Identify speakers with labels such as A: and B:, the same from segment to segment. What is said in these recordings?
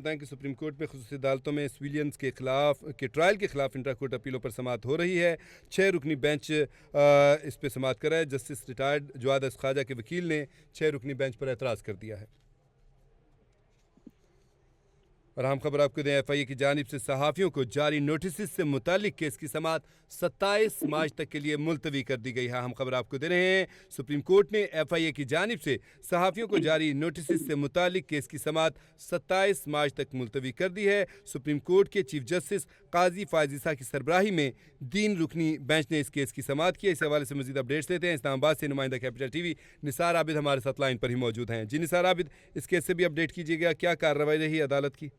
A: बताएं कि supreme court में खुसूसी अदालतों में सिविलियंस के ट्रायल के खिलाफ इंट्रा कोर्ट अपीलों पर समाअत हो रही है। 6 रुकनी बेंच इस पर समाअत कर रहा है। जस्टिस रिटायर्ड जवाद अस ख्वाजा के वकील ने 6 रुकनी बेंच पर एतराज़ कर दिया है। और अहम खबर आपको दें, एफआईए की जानिब से सहाफ़ियों को जारी नोटिस से मुतालिक केस की समाअत 27 मार्च तक के लिए मुलतवी कर दी गई है। हम खबर आपको दे रहे हैं, सुप्रीम कोर्ट ने एफआईए की जानिब से सहाफ़ियों को जारी नोटिस से मुतालिक केस की समाअत 27 मार्च तक मुलतवी कर दी है। सुप्रीम कोर्ट के चीफ जस्टिस काजी फायज ईसा की सरबराही में 3 रुकनी बेंच ने इस केस की समाअत की। इस हवाले से मज़ीद अपडेट्स लेते हैं। इस्लामाबाद से नुमाइंदा कैपिटल टीवी निसार आबिद हमारे साथ लाइन पर ही मौजूद हैं। जी निसार आबिद, इस केस से भी अपडेट कीजिएगा, क्या कार्रवाई रही अदालत की?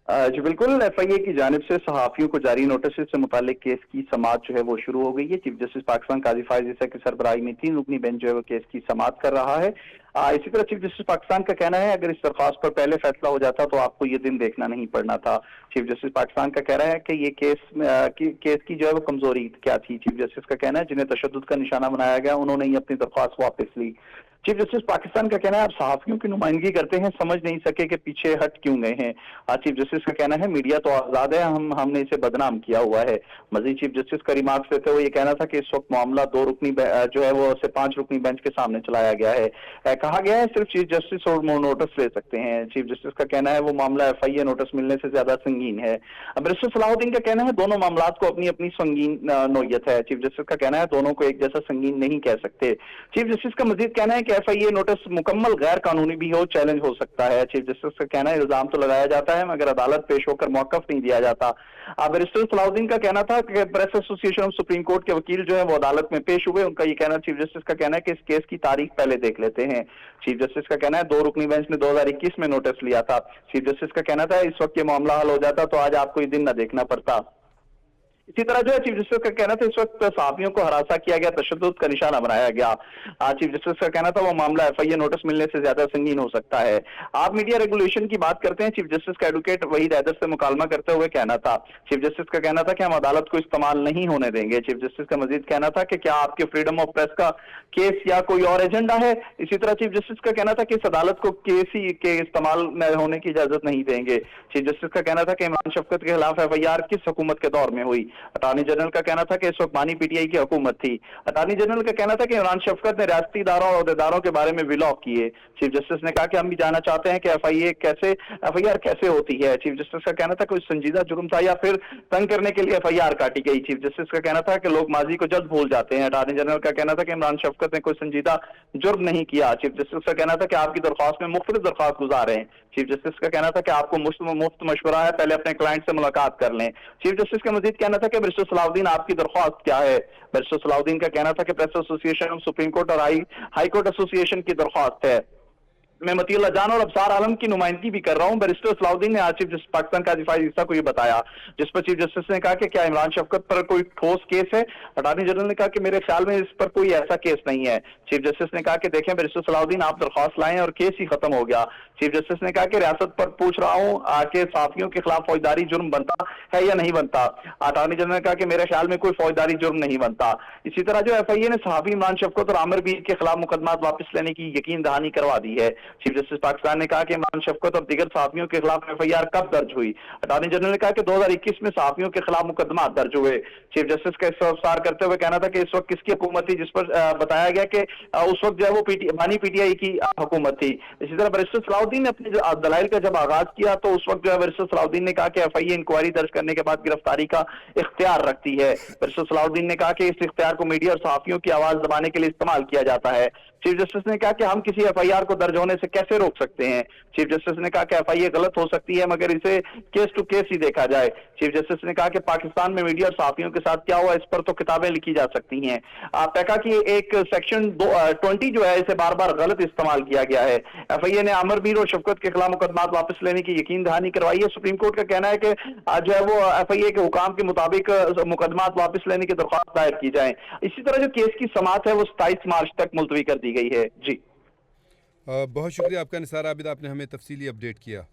B: जी बिल्कुल, एफआईए की जानिब से सहाफियों को जारी नोटिस से मुतालिक केस की समाअत जो है वो शुरू हो गई है। चीफ जस्टिस पाकिस्तान काजी फायज ईसा की सरबराही में 3 रुकनी बेंच जो है वो केस की समाअत कर रहा है। इसी तरह चीफ जस्टिस पाकिस्तान का कहना है अगर इस दरख्वास्त पर पहले फैसला हो जाता तो आपको ये दिन देखना नहीं पड़ना था। चीफ जस्टिस पाकिस्तान का कह रहा है कि ये केस की जो है वो कमजोरी क्या थी। चीफ जस्टिस का कहना है जिन्हें तशद्दुद का निशाना बनाया गया उन्होंने ही अपनी दरख्वास्त वापस ली। चीफ जस्टिस पाकिस्तान का कहना है आप सहाफियों की नुमाइंदगी करते हैं, समझ नहीं सके कि पीछे हट क्यों गए हैं। चीफ जस्टिस का कहना है मीडिया तो आजाद है, हमने इसे बदनाम किया हुआ है। मजीद चीफ जस्टिस का रिमार्क्स देते हुए ये कहना था कि इस वक्त मामला 2 रुकनी जो है वो 5 रुकनी बेंच के सामने चलाया गया है। कहा गया है सिर्फ चीफ जस्टिस और नोटिस ले सकते हैं। चीफ जस्टिस का कहना है वो मामला एफआईए नोटिस मिलने से ज्यादा संगीन है। बैरिस्टर सलाहुद्दीन का कहना है दोनों मामलात को अपनी अपनी संगीन नोयत है। चीफ जस्टिस का कहना है दोनों को एक जैसा संगीन नहीं कह सकते। चीफ जस्टिस का मजीद कहना है कि एफआईए नोटिस मुकम्मल गैर कानूनी भी हो, चैलेंज हो सकता है। चीफ जस्टिस का कहना है इल्जाम तो लगाया जाता है मगर अदालत पेश होकर मौकफ नहीं दिया जाता। बैरिस्टर सलाहुद्दीन का कहना था कि press association of supreme court के वकील जो है वो अदालत में पेश हुए। उनका ये कहना, चीफ जस्टिस का कहना है कि इस केस की तारीख पहले देख लेते हैं। चीफ जस्टिस का कहना है 2 रुकनी बेंच ने 2021 में नोटिस लिया था। चीफ जस्टिस का कहना था इस वक्त ये मामला हल हो जाता तो आज आपको ये दिन न देखना पड़ता। इसी तरह जो है चीफ जस्टिस का कहना था इस वक्त सहाफियों को हरासा किया गया, तशद्दुद का निशाना बनाया गया। चीफ जस्टिस का कहना था वो मामला एफआईए नोटिस मिलने से ज्यादा संगीन हो सकता है। आप मीडिया रेगुलेशन की बात करते हैं, चीफ जस्टिस का एडवोकेट वहीद हैदर से मुकालमा करते हुए कहना था, चीफ जस्टिस का कहना था कि हम अदालत को इस्तेमाल नहीं होने देंगे। चीफ जस्टिस का मजीद कहना था कि क्या आपके फ्रीडम ऑफ प्रेस का केस या कोई और एजेंडा है। इसी तरह चीफ जस्टिस का कहना था कि इस अदालत को केस ही के इस्तेमाल होने की इजाजत नहीं देंगे। चीफ जस्टिस का कहना था कि इमरान शफकत के खिलाफ एफआईआर किस हुकूमत के दौर में हुई। अटॉर्नी जनरल का कहना था कि इस वक्त बानी पीटीआई की हुकूमत थी। अटॉर्नी जनरल का कहना था कि इमरान शफकत ने रियासती इदारों और अहदेदारों के बारे में विलॉग किए। चीफ जस्टिस ने कहा कि हम भी जानना चाहते हैं कि एफआईआर कैसे होती है। चीफ जस्टिस का कहना था कोई संजीदा जुर्म था या फिर तंग करने के लिए एफआईआर काटी गई। चीफ जस्टिस का कहना था कि लोग माजी को जल्द भूल जाते हैं। अटॉर्नी जनरल का कहना था कि इमरान शफकत ने कोई संजीदा जुर्म नहीं किया। चीफ जस्टिस का कहना था कि आपकी दरख्वास्त में मुख्तलिफ दरख्वास्त गुजार हैं। चीफ जस्टिस का कहना था कि आपको मुफ्त मशवरा है, पहले अपने क्लाइंट से मुलाकात कर लें। चीफ जस्टिस का मजीद कहना था कि बैरिस्टर सलाहुद्दीन आपकी दरख्वास्त क्या है। बैरिस्टर सलाहुद्दीन का कहना था कि press association of supreme court और हाई कोर्ट एसोसिएशन की दरख्वास्त है। मैं मतीउल्लाह जान और अबसार आलम की नुमाइंदगी भी कर रहा हूं। बैरिस्टर सलाहुद्दीन ने आज चीफ जस्टिस पाकिस्तान काजी फायज ईसा को ये बताया, जिस पर चीफ जस्टिस ने कहा कि क्या इमरान शफकत पर कोई ठोस केस है। अटॉर्नी जनरल ने कहा कि मेरे ख्याल में इस पर कोई ऐसा केस नहीं है। चीफ जस्टिस ने कहा कि देखें बैरिस्टर सलाहुद्दीन आप दरख्वास्त लाएं और केस ही खत्म हो गया। चीफ जस्टिस ने कहा कि रियासत पर पूछ रहा हूं कि साफियों के खिलाफ फौजदारी जुर्म बनता है या नहीं बनता। अटॉर्नी जनरल ने कहा कि मेरे ख्याल में कोई फौजदारी जुर्म नहीं बनता। इसी तरह जो एफआईए ने सहाफी इमरान शफकत और आमिर बीर के खिलाफ मुकदमात वापस लेने की यकीन दहानी करवा दी है। चीफ जस्टिस पाकिस्तान ने कहा कि इमरान शफकत और दीगर सहाफियों के खिलाफ एफआईआर कब दर्ज हुई। अटॉर्नी जनरल ने कहा कि 2021 में सहाफियों के खिलाफ मुकदमा दर्ज हुए। चीफ जस्टिस का इस्तेफसार करते हुए कहना था कि इस वक्त किसकी हुकूमत थी, जिस पर बताया गया कि उस वक्त जो है वो बानी पीटीआई की हुकूमत थी। इसी तरह बैरिस्टर सलाहुद्दीन ने अपने दलाइल का जब आगाज किया तो उस वक्त जो है बैरिस्टर सलाहुद्दीन ने कहा कि एफआईए इंक्वायरी दर्ज करने के बाद गिरफ्तारी का इख्तियार रखती है। बैरिस्टर सलाहुद्दीन ने कहा कि इस इख्तियार को मीडिया और सहाफियों की आवाज दबाने के लिए इस्तेमाल किया जाता है। चीफ जस्टिस ने कहा कि हम किसी एफआईआर को दर्ज होने से कैसे रोक सकते हैं। चीफ जस्टिस ने कहा कि एफआईए गलत हो सकती है मगर इसे केस टू केस ही देखा जाए। चीफ जस्टिस ने कहा कि पाकिस्तान में मीडिया और सहाफियों के साथ क्या हुआ इस पर तो किताबें लिखी जा सकती हैं। पैका की एक सेक्शन 20 जो है इसे बार बार गलत इस्तेमाल किया गया है। एफआईए ने आमिर बीर और शफकत के खिलाफ मुकदमात वापस लेने की यकीन दहानी करवाई है। सुप्रीम कोर्ट का कहना है कि जो है वो एफआईए के हुकाम के मुताबिक मुकदमात वापस लेने की दरख्वास्त दायर की जाए। इसी तरह जो केस की समाअत है वो 27 मार्च तक मुलतवी कर दी गई है। जी
A: बहुत शुक्रिया आपका निसार आबिद, आपने हमें तफसीली अपडेट किया।